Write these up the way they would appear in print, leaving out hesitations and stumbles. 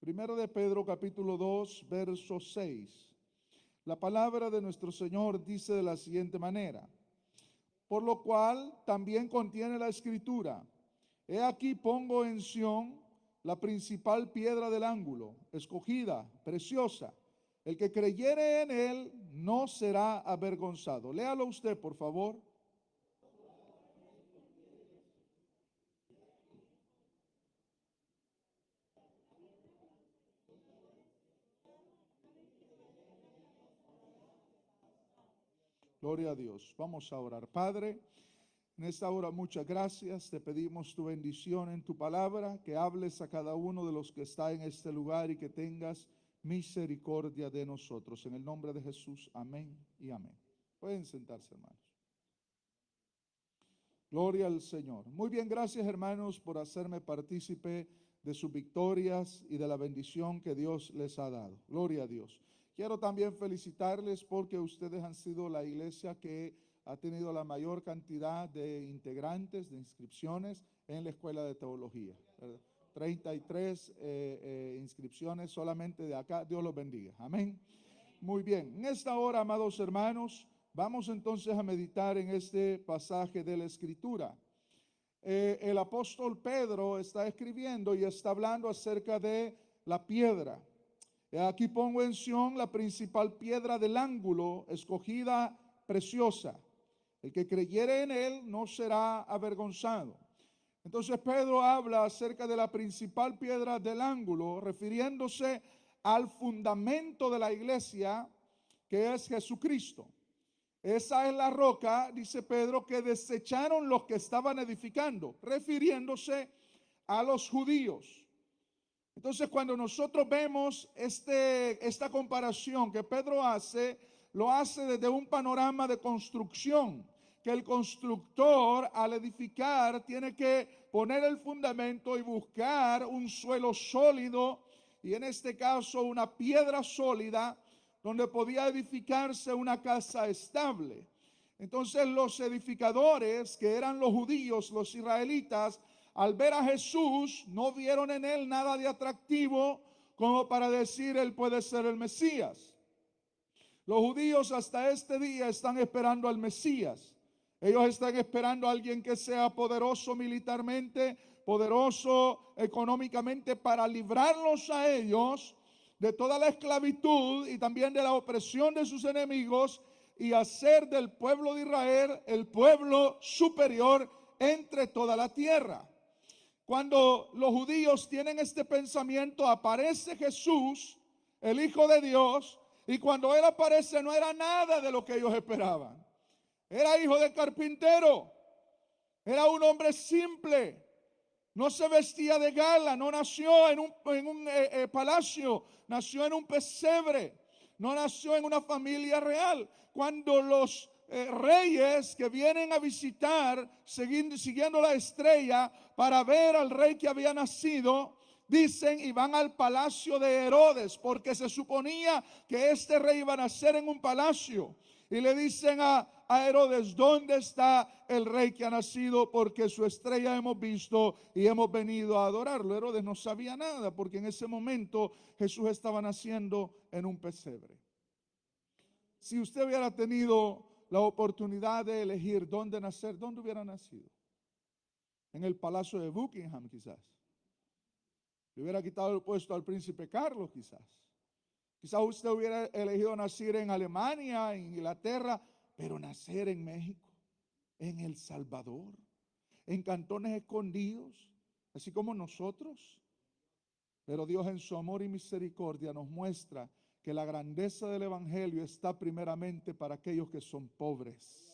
Primero de Pedro capítulo 2, verso 6. La palabra de nuestro Señor dice de la siguiente manera: por lo cual también contiene la escritura: he aquí pongo en Sión la principal piedra del ángulo, escogida, preciosa. El que creyere en él no será avergonzado. Léalo usted, por favor. Gloria a Dios. Vamos a orar. Padre, en esta hora muchas gracias. Te pedimos tu bendición en tu palabra, que hables a cada uno de los que está en este lugar y que tengas misericordia de nosotros. En el nombre de Jesús, amén y amén. Pueden sentarse, hermanos. Gloria al Señor. Muy bien, gracias, hermanos, por hacerme partícipe de sus victorias y de la bendición que Dios les ha dado. Gloria a Dios. Quiero también felicitarles porque ustedes han sido la iglesia que ha tenido la mayor cantidad de integrantes, de inscripciones en la escuela de teología. 33 inscripciones solamente de acá. Dios los bendiga. Amén. Muy bien. En esta hora, amados hermanos, vamos entonces a meditar en este pasaje de la Escritura. El apóstol Pedro está escribiendo y está hablando acerca de la piedra. Aquí pongo en Sión la principal piedra del ángulo, escogida, preciosa. El que creyere en él no será avergonzado. Entonces Pedro habla acerca de la principal piedra del ángulo, refiriéndose al fundamento de la iglesia, que es Jesucristo. Esa es la roca, dice Pedro, que desecharon los que estaban edificando, refiriéndose a los judíos. Entonces, cuando nosotros vemos esta comparación que Pedro hace, lo hace desde un panorama de construcción, que el constructor al edificar tiene que poner el fundamento y buscar un suelo sólido, y en este caso una piedra sólida, donde podía edificarse una casa estable. Entonces los edificadores, que eran los judíos, los israelitas, al ver a Jesús, no vieron en él nada de atractivo como para decir él puede ser el Mesías. Los judíos hasta este día están esperando al Mesías. Ellos están esperando a alguien que sea poderoso militarmente, poderoso económicamente, para librarlos a ellos de toda la esclavitud y también de la opresión de sus enemigos, y hacer del pueblo de Israel el pueblo superior entre toda la tierra. Cuando los judíos tienen este pensamiento, aparece Jesús, el Hijo de Dios, y cuando Él aparece no era nada de lo que ellos esperaban. Era hijo de carpintero, era un hombre simple, no se vestía de gala, no nació en un palacio, nació en un pesebre, no nació en una familia real. Cuando los reyes que vienen a visitar, siguiendo la estrella para ver al rey que había nacido, dicen y van al palacio de Herodes, porque se suponía que este rey iba a nacer en un palacio. Y le dicen a Herodes: ¿dónde está el rey que ha nacido? Porque su estrella hemos visto y hemos venido a adorarlo. Herodes no sabía nada, porque en ese momento Jesús estaba naciendo en un pesebre. Si usted hubiera tenido la oportunidad de elegir dónde nacer, ¿dónde hubiera nacido? En el palacio de Buckingham, quizás. Le hubiera quitado el puesto al príncipe Carlos, quizás. Quizás usted hubiera elegido nacer en Alemania, en Inglaterra, pero nacer en México, en El Salvador, en cantones escondidos, así como nosotros. Pero Dios, en su amor y misericordia, nos muestra que la grandeza del evangelio está primeramente para aquellos que son pobres.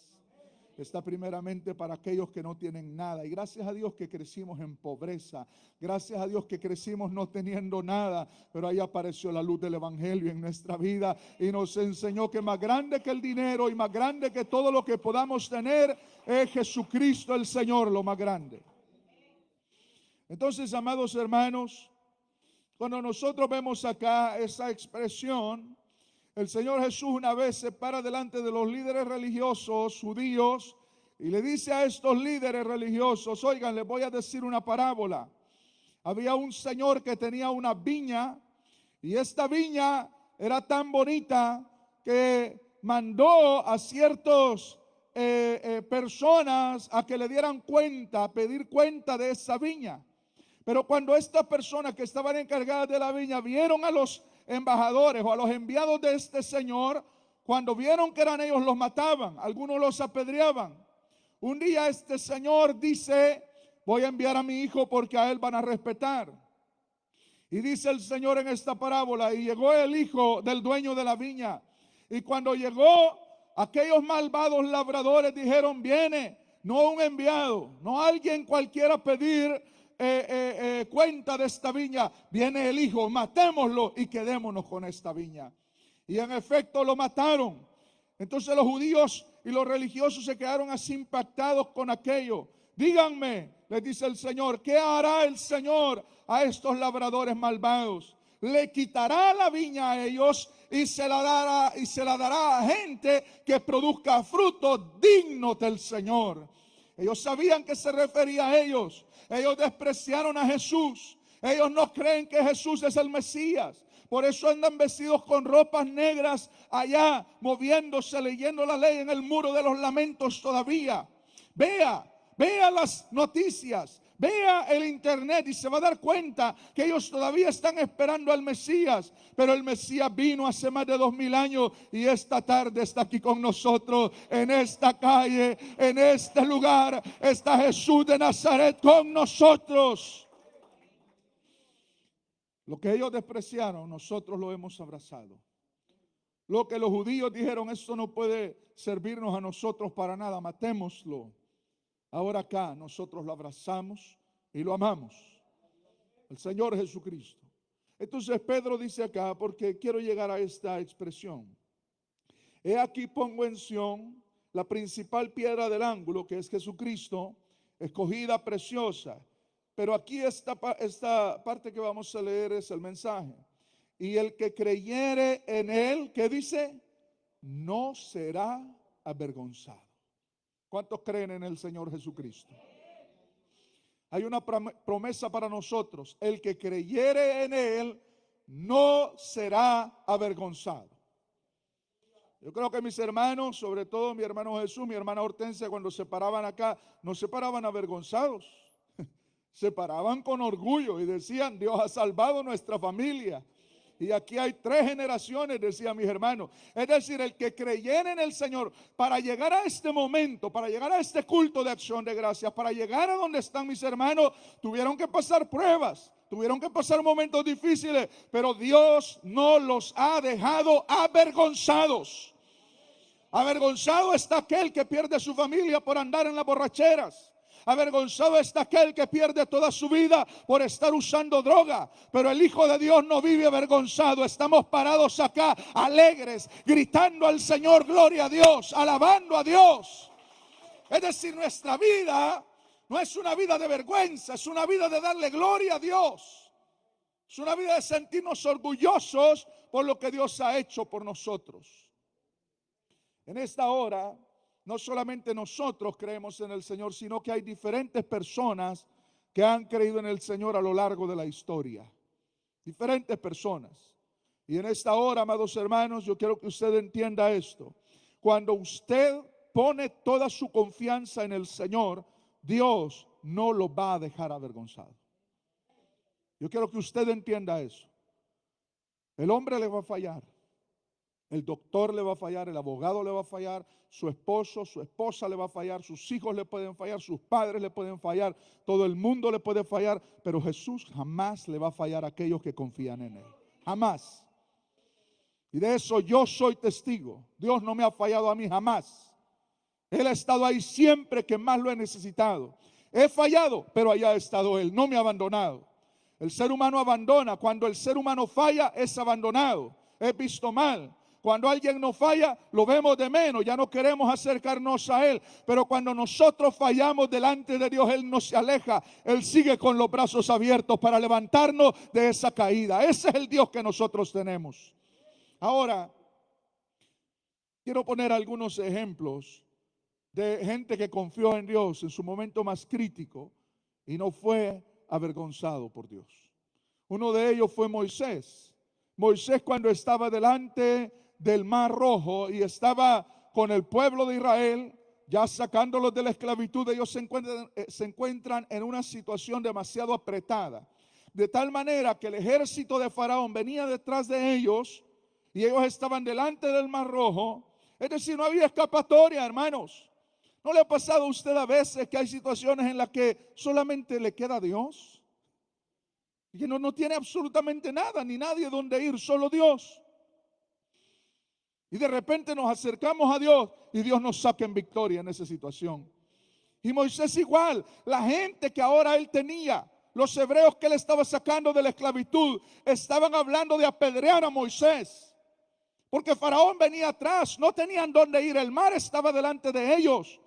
Está primeramente para aquellos que no tienen nada. Y gracias a Dios que crecimos en pobreza. Gracias a Dios que crecimos no teniendo nada. Pero ahí apareció la luz del evangelio en nuestra vida y nos enseñó que más grande que el dinero y más grande que todo lo que podamos tener es Jesucristo el Señor, lo más grande. Entonces, amados hermanos, cuando nosotros vemos acá esa expresión, el Señor Jesús una vez se para delante de los líderes religiosos judíos y le dice a estos líderes religiosos: oigan, les voy a decir una parábola. había un señor que tenía una viña, y esta viña era tan bonita que mandó a ciertos personas a que le dieran cuenta, a pedir cuenta de esa viña. Pero cuando estas personas que estaban encargadas de la viña vieron a los embajadores o a los enviados de este señor, cuando vieron que eran ellos, los mataban, algunos los apedreaban. Un día este señor dice: voy a enviar a mi hijo porque a él van a respetar. Y dice el Señor en esta parábola: y llegó el hijo del dueño de la viña. Y cuando llegó, aquellos malvados labradores dijeron: viene no un enviado, no alguien cualquiera a pedir cuenta de esta viña, viene el hijo, matémoslo y quedémonos con esta viña. Y en efecto lo mataron. Entonces los judíos y los religiosos se quedaron así impactados con aquello. Díganme, les dice el Señor, ¿qué hará el Señor a estos labradores malvados? Le quitará la viña a ellos y se la dará a gente que produzca frutos dignos del Señor. Ellos sabían que se refería a ellos. Ellos despreciaron a Jesús. Ellos no creen que Jesús es el Mesías. Por eso andan vestidos con ropas negras allá, moviéndose, leyendo la ley en el muro de los lamentos todavía. Vea las noticias, vea el internet y se va a dar cuenta que ellos todavía están esperando al Mesías. Pero el Mesías vino hace más de 2000 años y esta tarde está aquí con nosotros, en esta calle, en este lugar. Está Jesús de Nazaret con nosotros. Lo que ellos despreciaron, nosotros lo hemos abrazado. Lo que los judíos dijeron: esto no puede servirnos a nosotros para nada, matémoslo. Ahora acá nosotros lo abrazamos y lo amamos. El Señor Jesucristo. Entonces Pedro dice acá, porque quiero llegar a esta expresión: he aquí pongo en Sión la principal piedra del ángulo, que es Jesucristo, escogida, preciosa. Pero aquí esta parte que vamos a leer es el mensaje. Y el que creyere en él, ¿qué dice? No será avergonzado. ¿Cuántos creen en el Señor Jesucristo? Hay una promesa para nosotros: el que creyere en él no será avergonzado. Yo creo que mis hermanos, sobre todo mi hermano Jesús, mi hermana Hortensia, cuando se paraban acá, no se paraban avergonzados, se paraban con orgullo y decían: Dios ha salvado nuestra familia. Y aquí hay 3 generaciones, decían mis hermanos. Es decir, el que creyera en el Señor, para llegar a este momento, para llegar a este culto de acción de gracias, para llegar a donde están mis hermanos, tuvieron que pasar pruebas, tuvieron que pasar momentos difíciles, pero Dios no los ha dejado avergonzados. Avergonzado está aquel que pierde su familia por andar en las borracheras. Avergonzado está aquel que pierde toda su vida por estar usando droga. Pero el Hijo de Dios no vive avergonzado. Estamos parados acá alegres, gritando al Señor: gloria a Dios, alabando a Dios. Es decir, nuestra vida no es una vida de vergüenza, es una vida de darle gloria a Dios. Es una vida de sentirnos orgullosos por lo que Dios ha hecho por nosotros. En esta hora, no solamente nosotros creemos en el Señor, sino que hay diferentes personas que han creído en el Señor a lo largo de la historia. Diferentes personas. Y en esta hora, amados hermanos, yo quiero que usted entienda esto. Cuando usted pone toda su confianza en el Señor, Dios no lo va a dejar avergonzado. Yo quiero que usted entienda eso. El hombre le va a fallar. El doctor le va a fallar, el abogado le va a fallar, su esposo, su esposa le va a fallar, sus hijos le pueden fallar, sus padres le pueden fallar, todo el mundo le puede fallar, pero Jesús jamás le va a fallar a aquellos que confían en él. Jamás. Y de eso yo soy testigo. Dios no me ha fallado a mí jamás. Él ha estado ahí siempre que más lo he necesitado. He fallado, pero allá ha estado Él, no me ha abandonado. El ser humano abandona. Cuando el ser humano falla, es abandonado, es visto mal. Cuando alguien nos falla, lo vemos de menos, ya no queremos acercarnos a Él. Pero cuando nosotros fallamos delante de Dios, Él no se aleja. Él sigue con los brazos abiertos para levantarnos de esa caída. Ese es el Dios que nosotros tenemos. Ahora, quiero poner algunos ejemplos de gente que confió en Dios en su momento más crítico y no fue avergonzado por Dios. Uno de ellos fue Moisés. Moisés, cuando estaba delante del Mar Rojo y estaba con el pueblo de Israel, ya sacándolos de la esclavitud, ellos se encuentran en una situación demasiado apretada. De tal manera que el ejército de Faraón venía detrás de ellos y ellos estaban delante del Mar Rojo. Es decir, no había escapatoria, hermanos. ¿No le ha pasado a usted a veces que hay situaciones en las que solamente le queda Dios? Y que no tiene absolutamente nada, ni nadie donde ir, solo Dios. Y de repente nos acercamos a Dios y Dios nos saca en victoria en esa situación. Y Moisés igual, la gente que ahora él tenía, los hebreos que él estaba sacando de la esclavitud, estaban hablando de apedrear a Moisés. Porque Faraón venía atrás, no tenían dónde ir, el mar estaba delante de ellos.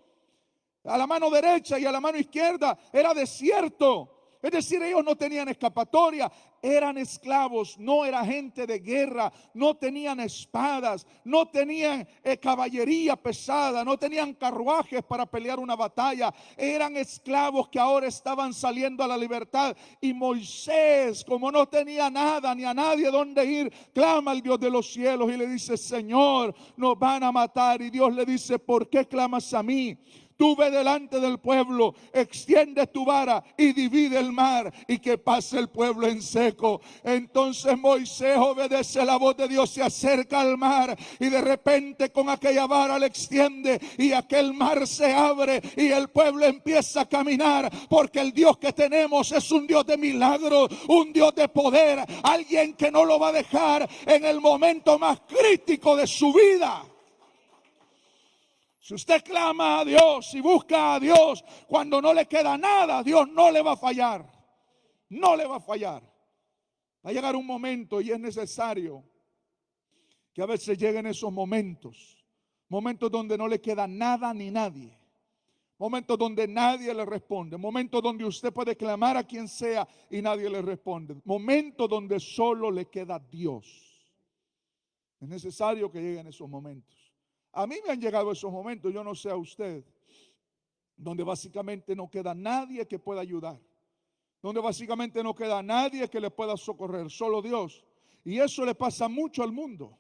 A la mano derecha y a la mano izquierda era desierto. Es decir, ellos no tenían escapatoria, eran esclavos, no era gente de guerra, no tenían espadas, no tenían caballería pesada, no tenían carruajes para pelear una batalla. Eran esclavos que ahora estaban saliendo a la libertad. Y Moisés, como no tenía nada ni a nadie donde ir, clama al Dios de los cielos y le dice: Señor, nos van a matar. Y Dios le dice: ¿por qué clamas a mí? Tú ve delante del pueblo, extiende tu vara y divide el mar y que pase el pueblo en seco. Entonces Moisés obedece la voz de Dios, se acerca al mar y de repente con aquella vara le extiende y aquel mar se abre y el pueblo empieza a caminar, porque el Dios que tenemos es un Dios de milagros, un Dios de poder, alguien que no lo va a dejar en el momento más crítico de su vida. Si usted clama a Dios y busca a Dios cuando no le queda nada, Dios no le va a fallar. No le va a fallar. Va a llegar un momento y es necesario que a veces lleguen esos momentos. Momentos donde no le queda nada ni nadie. Momentos donde nadie le responde. Momentos donde usted puede clamar a quien sea y nadie le responde. Momentos donde solo le queda Dios. Es necesario que lleguen esos momentos. A mí me han llegado esos momentos, yo no sé a usted, donde básicamente no queda nadie que pueda ayudar, donde básicamente no queda nadie que le pueda socorrer, solo Dios. Y eso le pasa mucho al mundo.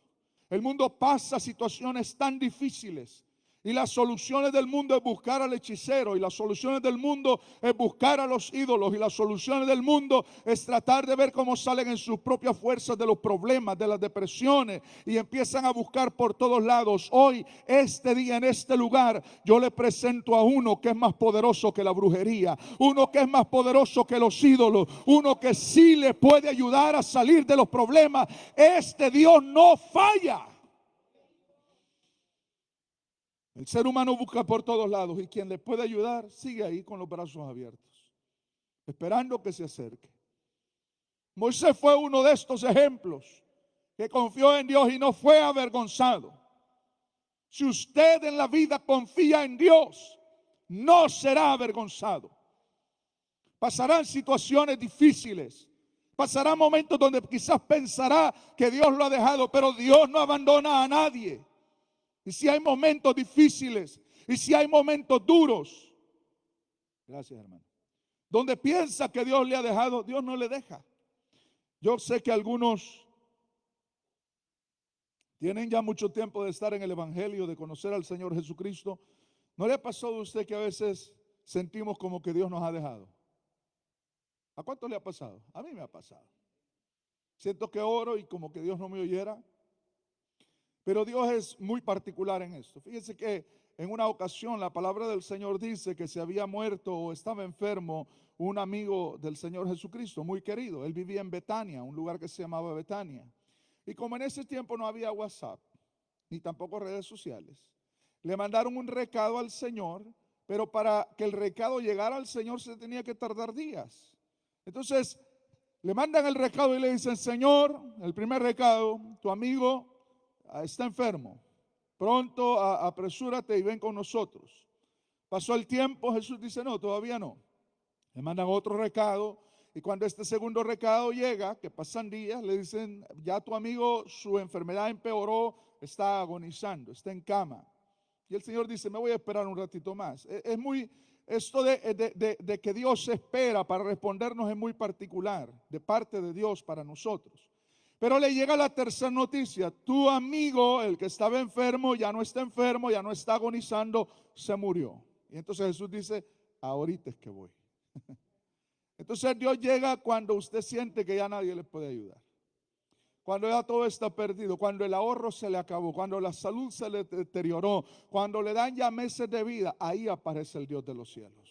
El mundo pasa situaciones tan difíciles. Y las soluciones del mundo es buscar al hechicero, y las soluciones del mundo es buscar a los ídolos, y las soluciones del mundo es tratar de ver cómo salen en sus propias fuerzas de los problemas, de las depresiones, y empiezan a buscar por todos lados. Hoy, este día, en este lugar, yo le presento a uno que es más poderoso que la brujería, uno que es más poderoso que los ídolos, uno que sí le puede ayudar a salir de los problemas. Este Dios no falla. El ser humano busca por todos lados y quien le puede ayudar sigue ahí con los brazos abiertos, esperando que se acerque. Moisés fue uno de estos ejemplos que confió en Dios y no fue avergonzado. Si usted en la vida confía en Dios, no será avergonzado. Pasarán situaciones difíciles, pasarán momentos donde quizás pensará que Dios lo ha dejado, pero Dios no abandona a nadie. Y si hay momentos difíciles, y si hay momentos duros, gracias hermano, donde piensa que Dios le ha dejado, Dios no le deja. Yo sé que algunos tienen ya mucho tiempo de estar en el Evangelio, de conocer al Señor Jesucristo. ¿No le ha pasado a usted que a veces sentimos como que Dios nos ha dejado? ¿A cuánto le ha pasado? A mí me ha pasado. Siento que oro y como que Dios no me oyera. Pero Dios es muy particular en esto. Fíjense que en una ocasión la palabra del Señor dice que se había muerto o estaba enfermo un amigo del Señor Jesucristo, muy querido. Él vivía en Betania, un lugar que se llamaba Betania. Y como en ese tiempo no había WhatsApp, ni tampoco redes sociales, le mandaron un recado al Señor, pero para que el recado llegara al Señor se tenía que tardar días. Entonces le mandan el recado y le dicen: Señor, el primer recado, tu amigo está enfermo, pronto apresúrate y ven con nosotros. Pasó el tiempo, Jesús dice: no, todavía no. Le mandan otro recado y cuando este segundo recado llega, que pasan días, le dicen: ya tu amigo, su enfermedad empeoró, está agonizando, está en cama. Y el Señor dice: me voy a esperar un ratito más. Es muy esto de que Dios espera para respondernos es muy particular, de parte de Dios para nosotros. Pero le llega la tercera noticia: tu amigo, el que estaba enfermo, ya no está enfermo, ya no está agonizando, se murió. Y entonces Jesús dice: ahorita es que voy. Entonces Dios llega cuando usted siente que ya nadie le puede ayudar, cuando ya todo está perdido, cuando el ahorro se le acabó, cuando la salud se le deterioró, cuando le dan ya meses de vida. Ahí aparece el Dios de los cielos.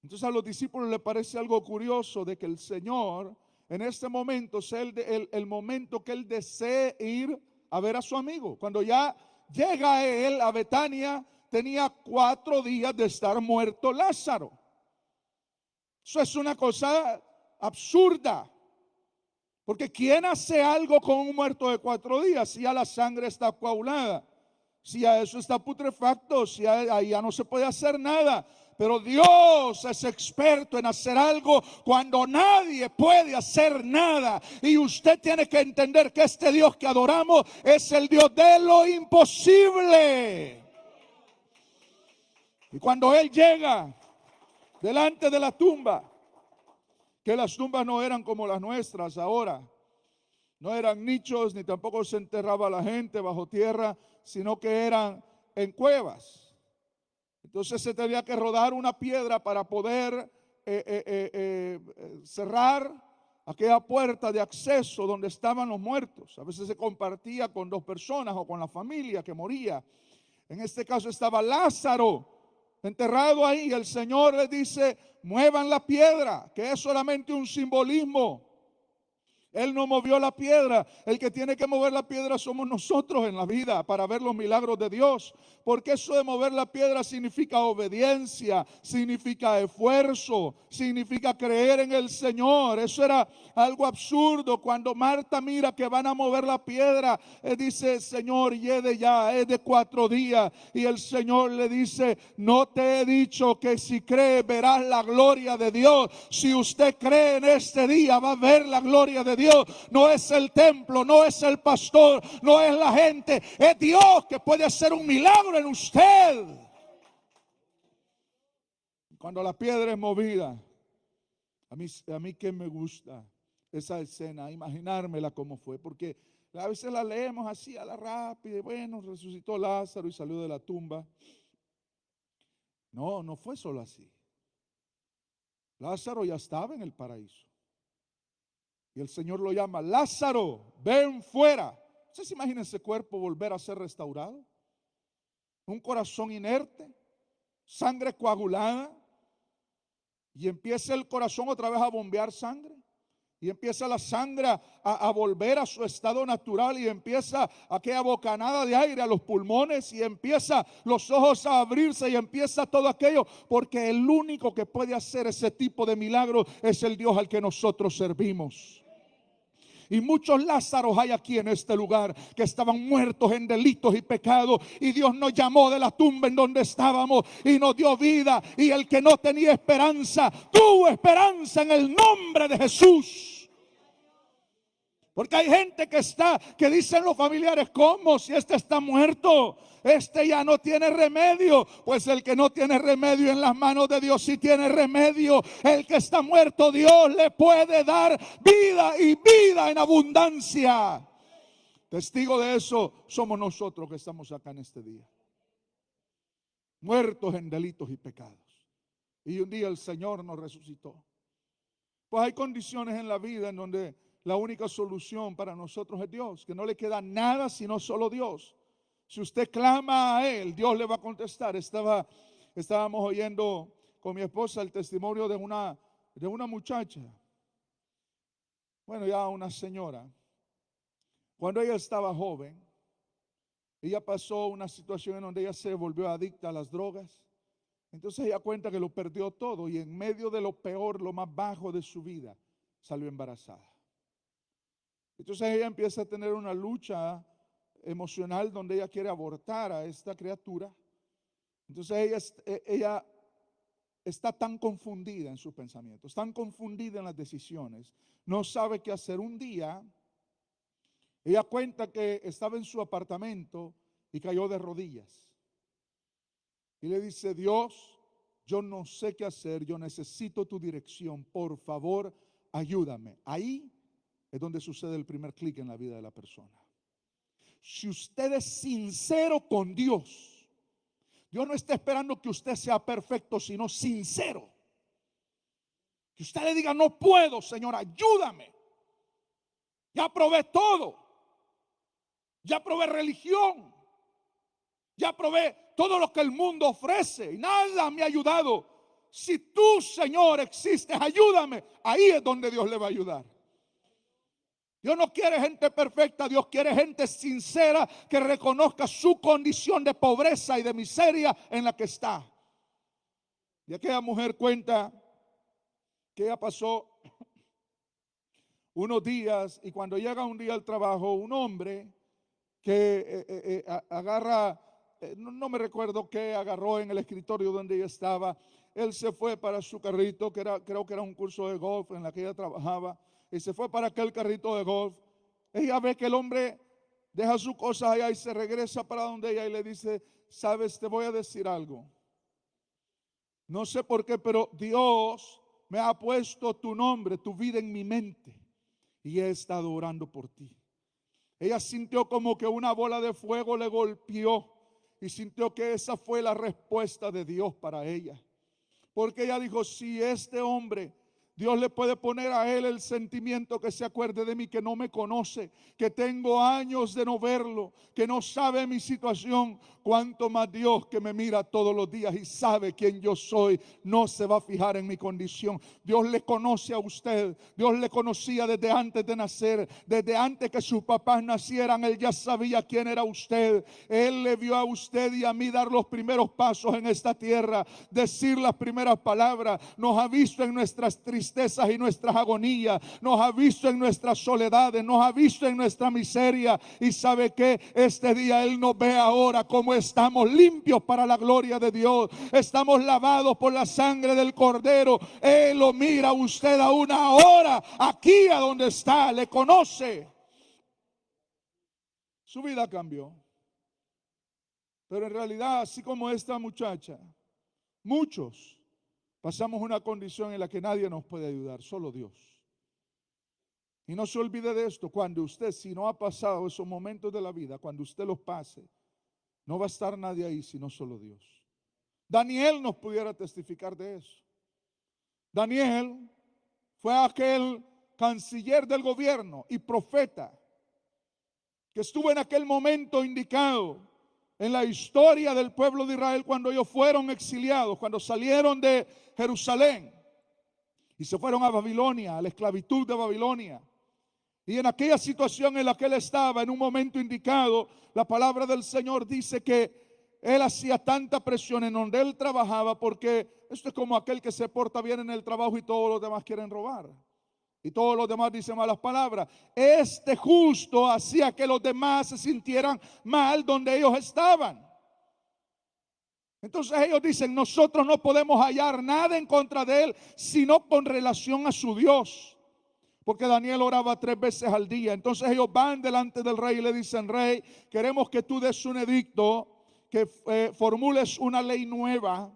Entonces a los discípulos les parece algo curioso de que el Señor en este momento sea el momento que Él desee ir a ver a su amigo. Cuando ya llega Él a Betania, tenía 4 días de estar muerto Lázaro. Eso es una cosa absurda. Porque ¿quién hace algo con un muerto de 4 días? Si ya la sangre está coagulada, si ya eso está putrefacto, si ahí ya no se puede hacer nada. Pero Dios es experto en hacer algo cuando nadie puede hacer nada. Y usted tiene que entender que este Dios que adoramos es el Dios de lo imposible. Y cuando Él llega delante de la tumba, que las tumbas no eran como las nuestras ahora, no eran nichos, ni tampoco se enterraba la gente bajo tierra, sino que eran en cuevas. Entonces se tenía que rodar una piedra para poder cerrar aquella puerta de acceso donde estaban los muertos. A veces se compartía con 2 personas o con la familia que moría. En este caso estaba Lázaro enterrado ahí. El Señor les dice: muevan la piedra, que es solamente un simbolismo. Él no movió la piedra. El que tiene que mover la piedra somos nosotros en la vida para ver los milagros de Dios. Porque eso de mover la piedra significa obediencia, significa esfuerzo, significa creer en el Señor. Eso era algo absurdo. Cuando Marta mira que van a mover la piedra, dice: Señor, lleve ya, es de 4 días. Y el Señor le dice: no te he dicho que si crees verás la gloria de Dios. Si usted cree en este día, va a ver la gloria de Dios. No es el templo, no es el pastor, no es la gente, es Dios que puede hacer un milagro en usted. Cuando la piedra es movida, a mí que me gusta esa escena, imaginármela cómo fue, porque a veces la leemos así a la rápida, y bueno, resucitó Lázaro y salió de la tumba. No, no fue solo así. Lázaro ya estaba en el paraíso. Y el Señor lo llama: Lázaro, ven fuera. ¿Ustedes se imaginan ese cuerpo volver a ser restaurado? Un corazón inerte, sangre coagulada, y empieza el corazón otra vez a bombear sangre. Y empieza la sangre a volver a su estado natural, y empieza aquella bocanada de aire a los pulmones, y empieza los ojos a abrirse, y empieza todo aquello, porque el único que puede hacer ese tipo de milagro es el Dios al que nosotros servimos. Y muchos Lázaros hay aquí en este lugar que estaban muertos en delitos y pecados, y Dios nos llamó de la tumba en donde estábamos y nos dio vida. Y el que no tenía esperanza tuvo esperanza en el nombre de Jesús. Porque hay gente que dicen los familiares: ¿cómo? Si este está muerto, este ya no tiene remedio. Pues el que no tiene remedio en las manos de Dios sí tiene remedio. El que está muerto, Dios le puede dar vida, y vida en abundancia. Testigo de eso somos nosotros que estamos acá en este día, muertos en delitos y pecados. Y un día el Señor nos resucitó. Pues hay condiciones en la vida en donde la única solución para nosotros es Dios, que no le queda nada sino solo Dios. Si usted clama a Él, Dios le va a contestar. Estábamos oyendo con mi esposa el testimonio de una muchacha, bueno, ya una señora. Cuando ella estaba joven, ella pasó una situación en donde ella se volvió adicta a las drogas. Entonces ella cuenta que lo perdió todo, y en medio de lo peor, lo más bajo de su vida, salió embarazada. Entonces ella empieza a tener una lucha emocional donde ella quiere abortar a esta criatura. Entonces ella está tan confundida en sus pensamientos, tan confundida en las decisiones, no sabe qué hacer. Un día ella cuenta que estaba en su apartamento y cayó de rodillas. y le dice: Dios, yo no sé qué hacer, yo necesito tu dirección, por favor, ayúdame. Ahí es donde sucede el primer clic en la vida de la persona. Si usted es sincero con Dios, Dios no está esperando que usted sea perfecto, sino sincero. Que usted le diga: no puedo, Señor, ayúdame. Ya probé todo. Ya probé religión. Ya probé todo lo que el mundo ofrece y nada me ha ayudado. Si tú, Señor, existes, ayúdame. Ahí es donde Dios le va a ayudar. Dios no quiere gente perfecta, Dios quiere gente sincera que reconozca su condición de pobreza y de miseria en la que está. Y aquella mujer cuenta que ella pasó unos días, y cuando llega un día al trabajo, un hombre que agarra, no me recuerdo qué agarró en el escritorio donde ella estaba. Él se fue para su carrito, creo que era un curso de golf en la que ella trabajaba, y se fue para aquel carrito de golf. Ella ve que el hombre deja sus cosas allá y se regresa para donde ella y le dice: sabes, te voy a decir algo. No sé por qué, pero Dios me ha puesto tu nombre, tu vida en mi mente, y he estado orando por ti. Ella sintió como que una bola de fuego le golpeó y sintió que esa fue la respuesta de Dios para ella. Porque ella dijo: si este hombre, Dios le puede poner a él el sentimiento que se acuerde de mí, que no me conoce, que tengo años de no verlo, que no sabe mi situación, cuanto más Dios, que me mira todos los días y sabe quién yo soy, no se va a fijar en mi condición. Dios le conoce a usted. Dios le conocía desde antes de nacer, desde antes que sus papás nacieran. Él ya sabía quién era usted. Él le vio a usted y a mí dar los primeros pasos en esta tierra, decir las primeras palabras. Nos ha visto en nuestras tristezas y nuestras agonías, nos ha visto en nuestras soledades, nos ha visto en nuestra miseria. Y sabe que este día Él nos ve ahora como estamos, limpios para la gloria de Dios. Estamos lavados por la sangre del Cordero. Él lo mira a usted a una hora, aquí a donde está, le conoce. Su vida cambió. Pero en realidad, así como esta muchacha, muchos pasamos una condición en la que nadie nos puede ayudar, solo Dios. Y no se olvide de esto: cuando usted, si no ha pasado esos momentos de la vida, cuando usted los pase, no va a estar nadie ahí sino solo Dios. Daniel nos pudiera testificar de eso. Daniel fue aquel canciller del gobierno y profeta que estuvo en aquel momento indicado en la historia del pueblo de Israel cuando ellos fueron exiliados, cuando salieron de Jerusalén y se fueron a Babilonia, a la esclavitud de Babilonia. Y en aquella situación en la que él estaba, en un momento indicado, la palabra del Señor dice que él hacía tanta presión en donde él trabajaba, porque esto es como aquel que se porta bien en el trabajo y todos los demás quieren robar. Y todos los demás dicen malas palabras. Este justo hacía que los demás se sintieran mal donde ellos estaban. Entonces ellos dicen: nosotros no podemos hallar nada en contra de él, sino con relación a su Dios. Porque Daniel oraba 3 veces al día. Entonces ellos van delante del rey y le dicen: rey, queremos que tú des un edicto, que formules una ley nueva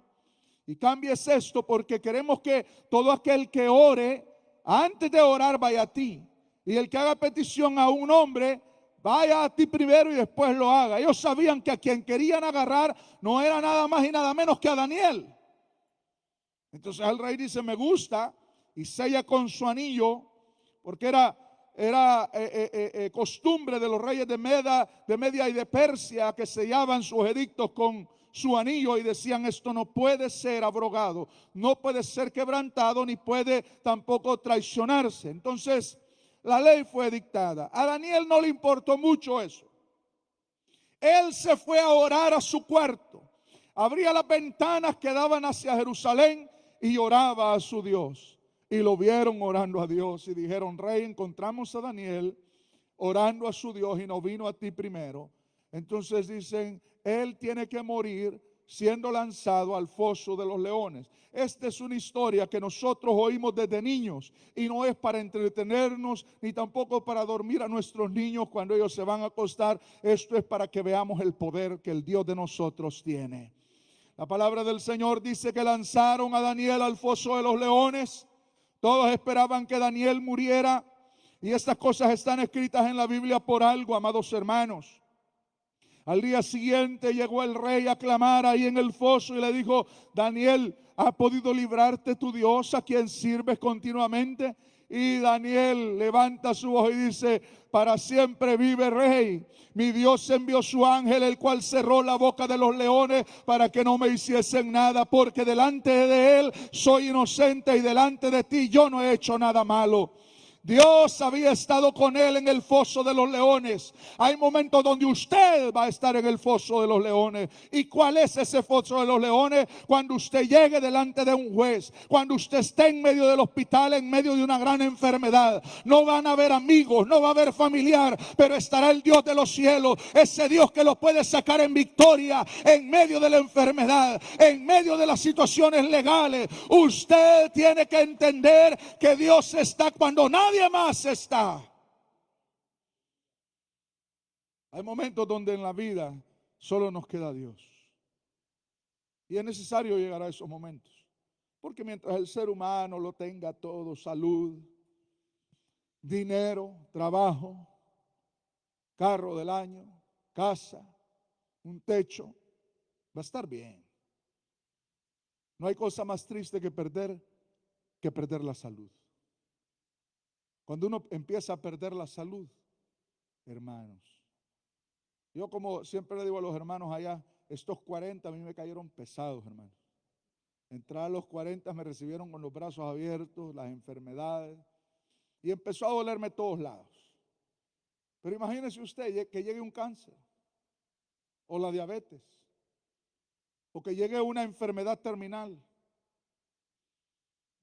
y cambies esto, porque queremos que todo aquel que ore, antes de orar, vaya a ti. Y el que haga petición a un hombre, vaya a ti primero y después lo haga. Ellos sabían que a quien querían agarrar no era nada más y nada menos que a Daniel. Entonces el rey dice: me gusta, y sella con su anillo, porque era costumbre de los reyes de Media y de Persia que sellaban sus edictos con su anillo y decían: esto no puede ser abrogado, no puede ser quebrantado, ni puede tampoco traicionarse. Entonces la ley fue dictada. A Daniel no le importó mucho eso. Él se fue a orar a su cuarto, abría las ventanas que daban hacia Jerusalén y oraba a su Dios. Y lo vieron orando a Dios y dijeron: rey, encontramos a Daniel orando a su Dios y no vino a ti primero. Entonces dicen: él tiene que morir siendo lanzado al foso de los leones. Esta es una historia que nosotros oímos desde niños y no es para entretenernos ni tampoco para dormir a nuestros niños cuando ellos se van a acostar. Esto es para que veamos el poder que el Dios de nosotros tiene. La palabra del Señor dice que lanzaron a Daniel al foso de los leones. Todos esperaban que Daniel muriera. Y estas cosas están escritas en la Biblia por algo, amados hermanos. Al día siguiente llegó el rey a clamar ahí en el foso y le dijo: Daniel, ¿ha podido librarte tu Dios a quien sirves continuamente? Y Daniel levanta su voz y dice: para siempre vive rey. Mi Dios envió su ángel, el cual cerró la boca de los leones para que no me hiciesen nada, porque delante de él soy inocente y delante de ti yo no he hecho nada malo. Dios había estado con él en el foso de los leones. Hay momentos donde usted va a estar en el foso de los leones. ¿Y cuál es ese foso de los leones? Cuando usted llegue delante de un juez, cuando usted esté en medio del hospital, en medio de una gran enfermedad. No van a haber amigos, no va a haber familiar, pero estará el Dios de los cielos, ese Dios que los puede sacar en victoria en medio de la enfermedad, en medio de las situaciones legales. Usted tiene que entender que Dios está cuando nadie más está. Hay momentos donde en la vida solo nos queda Dios. Y es necesario llegar a esos momentos. Porque mientras el ser humano lo tenga todo, salud, dinero, trabajo, carro del año, casa, un techo, va a estar bien. No hay cosa más triste que perder la salud. Cuando uno empieza a perder la salud, hermanos. Yo, como siempre le digo a los hermanos allá, estos 40 a mí me cayeron pesados, hermanos. Entrar a los 40 me recibieron con los brazos abiertos, las enfermedades, y empezó a dolerme todos lados. Pero imagínese usted que llegue un cáncer, o la diabetes, o que llegue una enfermedad terminal,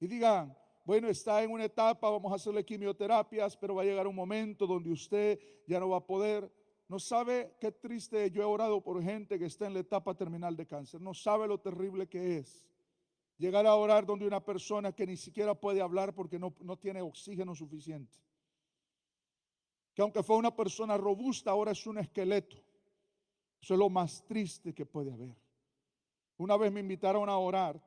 y digan: bueno, está en una etapa, vamos a hacerle quimioterapias, pero va a llegar un momento donde usted ya no va a poder. No sabe qué triste. Yo he orado por gente que está en la etapa terminal de cáncer. No sabe lo terrible que es llegar a orar donde una persona que ni siquiera puede hablar porque no tiene oxígeno suficiente. Que aunque fue una persona robusta, ahora es un esqueleto. Eso es lo más triste que puede haber. Una vez me invitaron a orar.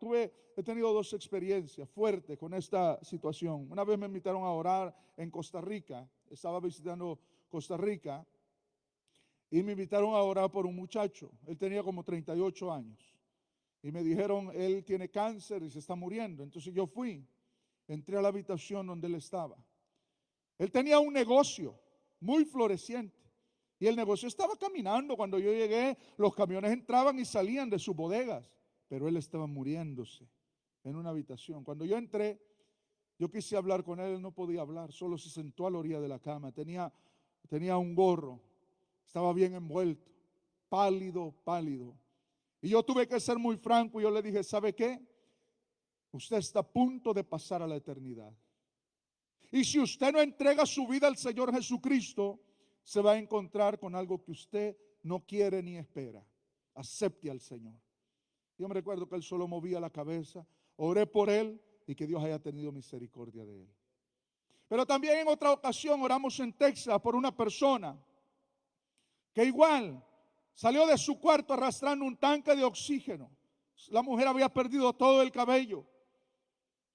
He tenido dos experiencias fuertes con esta situación. Una vez me invitaron a orar en Costa Rica. Estaba visitando Costa Rica y me invitaron a orar por un muchacho. Él tenía como 38 años. Y me dijeron: él tiene cáncer y se está muriendo. Entonces yo fui, entré a la habitación donde él estaba. Él tenía un negocio muy floreciente. Y el negocio estaba caminando. Cuando yo llegué, los camiones entraban y salían de sus bodegas. Pero él estaba muriéndose en una habitación. Cuando yo entré, yo quise hablar con él. Él no podía hablar, solo se sentó a la orilla de la cama. Tenía un gorro, estaba bien envuelto, pálido. Y yo tuve que ser muy franco. Y yo le dije: ¿sabe qué? Usted está a punto de pasar a la eternidad. Y si usted no entrega su vida al Señor Jesucristo, se va a encontrar con algo que usted no quiere ni espera. Acepte al Señor. Yo me recuerdo que él solo movía la cabeza. Oré por él y que Dios haya tenido misericordia de él. Pero también en otra ocasión oramos en Texas por una persona que igual salió de su cuarto arrastrando un tanque de oxígeno. La mujer había perdido todo el cabello.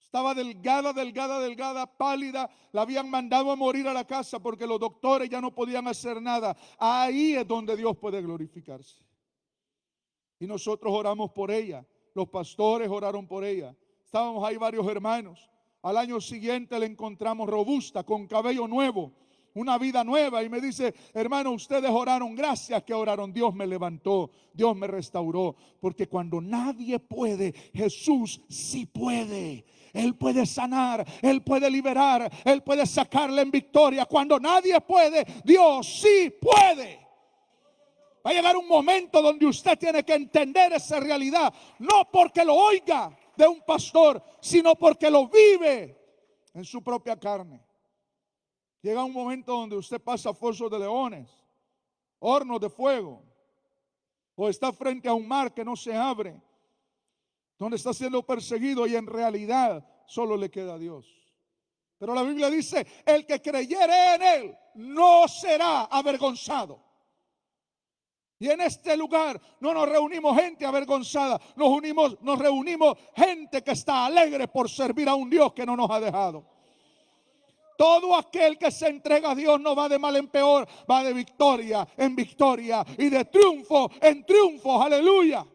Estaba delgada, pálida. La habían mandado a morir a la casa porque los doctores ya no podían hacer nada. Ahí es donde Dios puede glorificarse. Y nosotros oramos por ella. Los pastores oraron por ella. Estábamos ahí varios hermanos. Al año siguiente la encontramos robusta, con cabello nuevo, una vida nueva. Y me dice: hermano, ustedes oraron, gracias que oraron. Dios me levantó, Dios me restauró. Porque cuando nadie puede, Jesús sí puede. Él puede sanar, Él puede liberar, Él puede sacarle en victoria. Cuando nadie puede, Dios sí puede. Va a llegar un momento donde usted tiene que entender esa realidad. No porque lo oiga de un pastor, sino porque lo vive en su propia carne. Llega un momento donde usted pasa fosos de leones, hornos de fuego, o está frente a un mar que no se abre, donde está siendo perseguido y en realidad solo le queda a Dios. Pero la Biblia dice: el que creyere en Él no será avergonzado. Y en este lugar no nos reunimos gente avergonzada, nos reunimos gente que está alegre por servir a un Dios que no nos ha dejado. Todo aquel que se entrega a Dios no va de mal en peor, va de victoria en victoria y de triunfo en triunfo. Aleluya.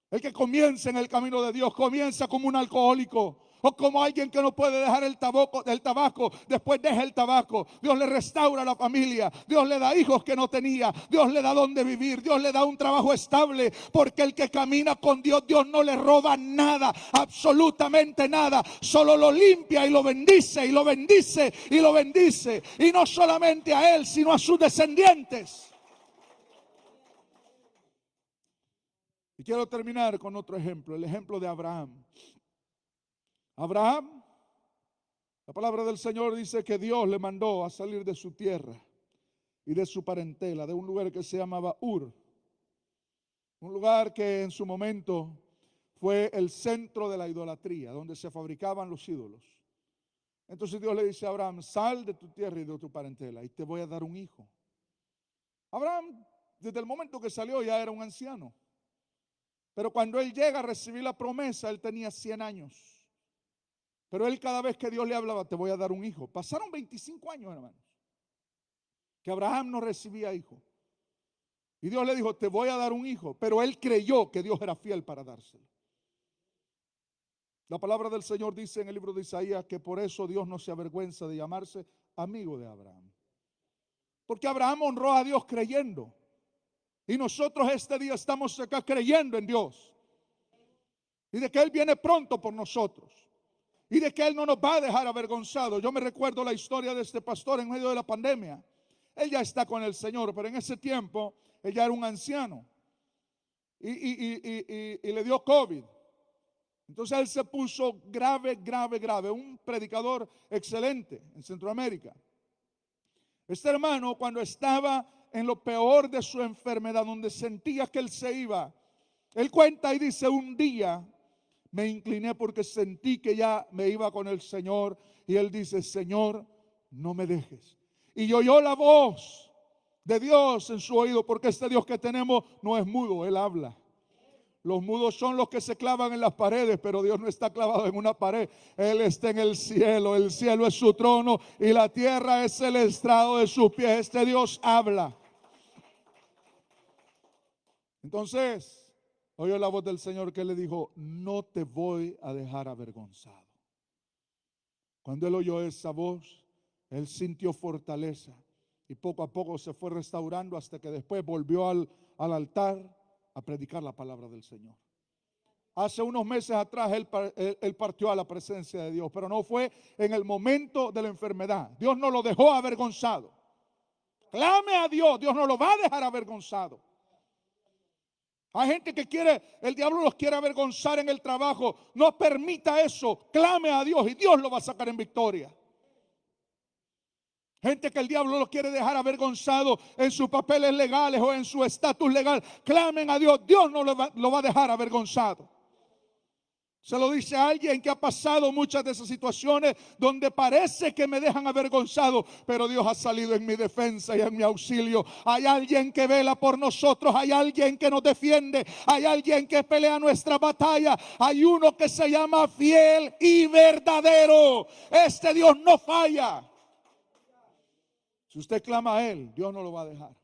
El que comienza en el camino de Dios comienza como un alcohólico o como alguien que no puede dejar el tabaco, después deja el tabaco. Dios le restaura la familia, Dios le da hijos que no tenía, Dios le da donde vivir, Dios le da un trabajo estable, porque el que camina con Dios, Dios no le roba nada, absolutamente nada, solo lo limpia y lo bendice y lo bendice y lo bendice, y no solamente a él, sino a sus descendientes. Y quiero terminar con otro ejemplo, el ejemplo de Abraham. Abraham, la palabra del Señor dice que Dios le mandó a salir de su tierra y de su parentela, de un lugar que se llamaba Ur. Un lugar que en su momento fue el centro de la idolatría, donde se fabricaban los ídolos. Entonces Dios le dice a Abraham, sal de tu tierra y de tu parentela y te voy a dar un hijo. Abraham, desde el momento que salió, ya era un anciano. Pero cuando él llega a recibir la promesa, él tenía 100 años. Pero él, cada vez que Dios le hablaba, te voy a dar un hijo. Pasaron 25 años, hermanos, que Abraham no recibía hijo. Y Dios le dijo, te voy a dar un hijo. Pero él creyó que Dios era fiel para dárselo. La palabra del Señor dice en el libro de Isaías que por eso Dios no se avergüenza de llamarse amigo de Abraham. Porque Abraham honró a Dios creyendo. Y nosotros este día estamos acá creyendo en Dios. Y de que Él viene pronto por nosotros. Y de que Él no nos va a dejar avergonzados. Yo me recuerdo la historia de este pastor en medio de la pandemia. Él ya está con el Señor, pero en ese tiempo él ya era un anciano. Y le dio COVID. Entonces él se puso grave. Un predicador excelente en Centroamérica. Este hermano, cuando estaba en lo peor de su enfermedad, donde sentía que él se iba, él cuenta y dice, un día me incliné porque sentí que ya me iba con el Señor. Y él dice, Señor, no me dejes. Y oyó la voz de Dios en su oído, porque este Dios que tenemos no es mudo, Él habla. Los mudos son los que se clavan en las paredes, pero Dios no está clavado en una pared. Él está en el cielo es su trono y la tierra es el estrado de sus pies. Este Dios habla. Entonces oyó la voz del Señor que le dijo, no te voy a dejar avergonzado. Cuando él oyó esa voz, él sintió fortaleza y poco a poco se fue restaurando hasta que después volvió al altar a predicar la palabra del Señor. Hace unos meses atrás él partió a la presencia de Dios, pero no fue en el momento de la enfermedad. Dios no lo dejó avergonzado. Clame a Dios, Dios no lo va a dejar avergonzado. Hay gente que el diablo los quiere avergonzar en el trabajo. No permita eso. Clame a Dios y Dios lo va a sacar en victoria. Gente que el diablo lo quiere dejar avergonzado en sus papeles legales o en su estatus legal. Clamen a Dios. Dios no lo va a dejar avergonzado. Se lo dice a alguien que ha pasado muchas de esas situaciones donde parece que me dejan avergonzado, pero Dios ha salido en mi defensa y en mi auxilio. Hay alguien que vela por nosotros, hay alguien que nos defiende, hay alguien que pelea nuestra batalla. Hay uno que se llama fiel y verdadero. Este Dios no falla. Si usted clama a Él, Dios no lo va a dejar.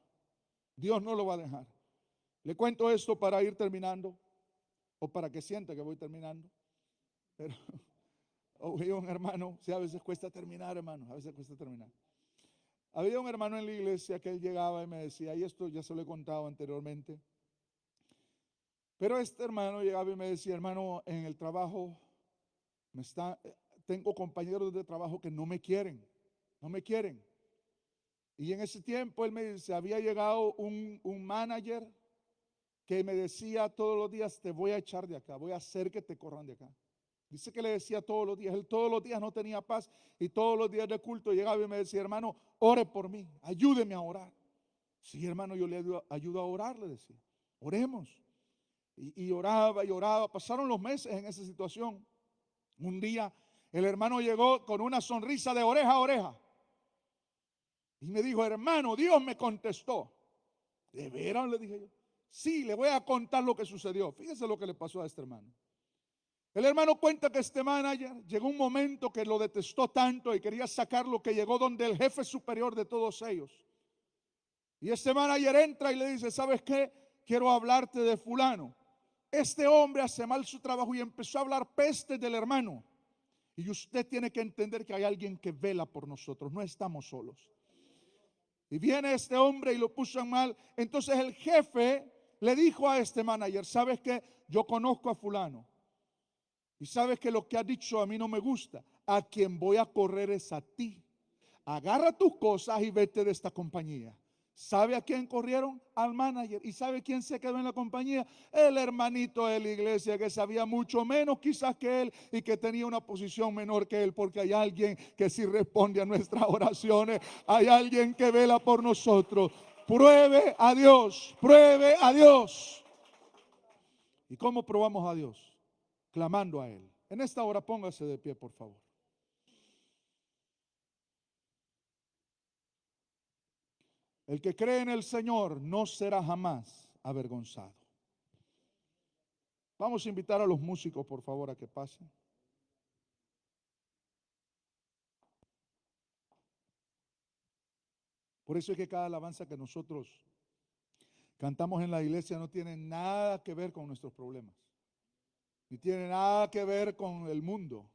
Dios no lo va a dejar. Le cuento esto para ir terminando, o para que sienta que voy terminando. Pero había un hermano, a veces cuesta terminar, hermano, a veces cuesta terminar. Había un hermano en la iglesia que él llegaba y me decía, y esto ya se lo he contado anteriormente, pero este hermano llegaba y me decía, hermano, en el trabajo tengo compañeros de trabajo que no me quieren. Y en ese tiempo él me dice, había llegado un manager que me decía todos los días, te voy a echar de acá, voy a hacer que te corran de acá. Dice que le decía todos los días, él todos los días no tenía paz y todos los días de culto llegaba y me decía, hermano, ore por mí, ayúdeme a orar. Sí, hermano, yo le ayudo a orar, le decía, oremos. Y oraba, pasaron los meses en esa situación. Un día el hermano llegó con una sonrisa de oreja a oreja y me dijo, hermano, Dios me contestó. ¿De veras? Le dije yo. Sí, le voy a contar lo que sucedió. Fíjese lo que le pasó a este hermano. El hermano cuenta que este manager llegó un momento que lo detestó tanto y quería sacarlo, que llegó donde el jefe superior de todos ellos. Y este manager entra y le dice: ¿sabes qué? Quiero hablarte de fulano. Este hombre hace mal su trabajo y empezó a hablar pestes del hermano. Y usted tiene que entender que hay alguien que vela por nosotros, no estamos solos. Y viene este hombre y lo puso en mal. Entonces el jefe le dijo a este manager: ¿sabes qué? Yo conozco a fulano. Y sabes que lo que ha dicho a mí no me gusta. A quien voy a correr es a ti. Agarra tus cosas y vete de esta compañía. ¿Sabe a quién corrieron? Al manager. ¿Y sabe quién se quedó en la compañía? El hermanito de la iglesia, que sabía mucho menos quizás que él y que tenía una posición menor que él, porque hay alguien que sí responde a nuestras oraciones. Hay alguien que vela por nosotros. Pruebe a Dios, pruebe a Dios. ¿Y cómo probamos a Dios? Clamando a Él. En esta hora póngase de pie, por favor. El que cree en el Señor no será jamás avergonzado. Vamos a invitar a los músicos, por favor, a que pasen. Por eso es que cada alabanza que nosotros cantamos en la iglesia no tiene nada que ver con nuestros problemas, ni tiene nada que ver con el mundo.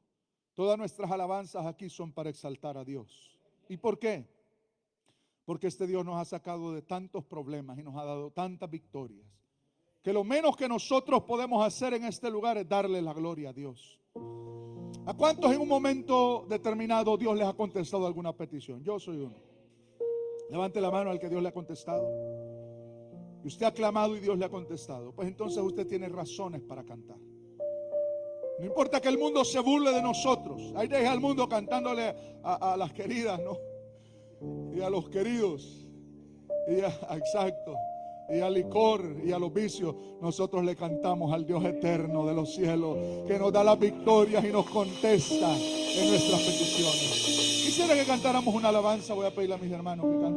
Todas nuestras alabanzas aquí son para exaltar a Dios. ¿Y por qué? Porque este Dios nos ha sacado de tantos problemas y nos ha dado tantas victorias, que lo menos que nosotros podemos hacer en este lugar es darle la gloria a Dios. ¿A cuántos en un momento determinado Dios les ha contestado alguna petición? Yo soy uno. Levante la mano al que Dios le ha contestado. Y usted ha clamado y Dios le ha contestado. Pues entonces usted tiene razones para cantar. No importa que el mundo se burle de nosotros. Ahí deja al mundo cantándole a las queridas, ¿no? Y a los queridos. Exacto. Y al licor y a los vicios. Nosotros le cantamos al Dios eterno de los cielos, que nos da las victorias y nos contesta en nuestras peticiones. Quisiera que cantáramos una alabanza. Voy a pedirle a mis hermanos que canten.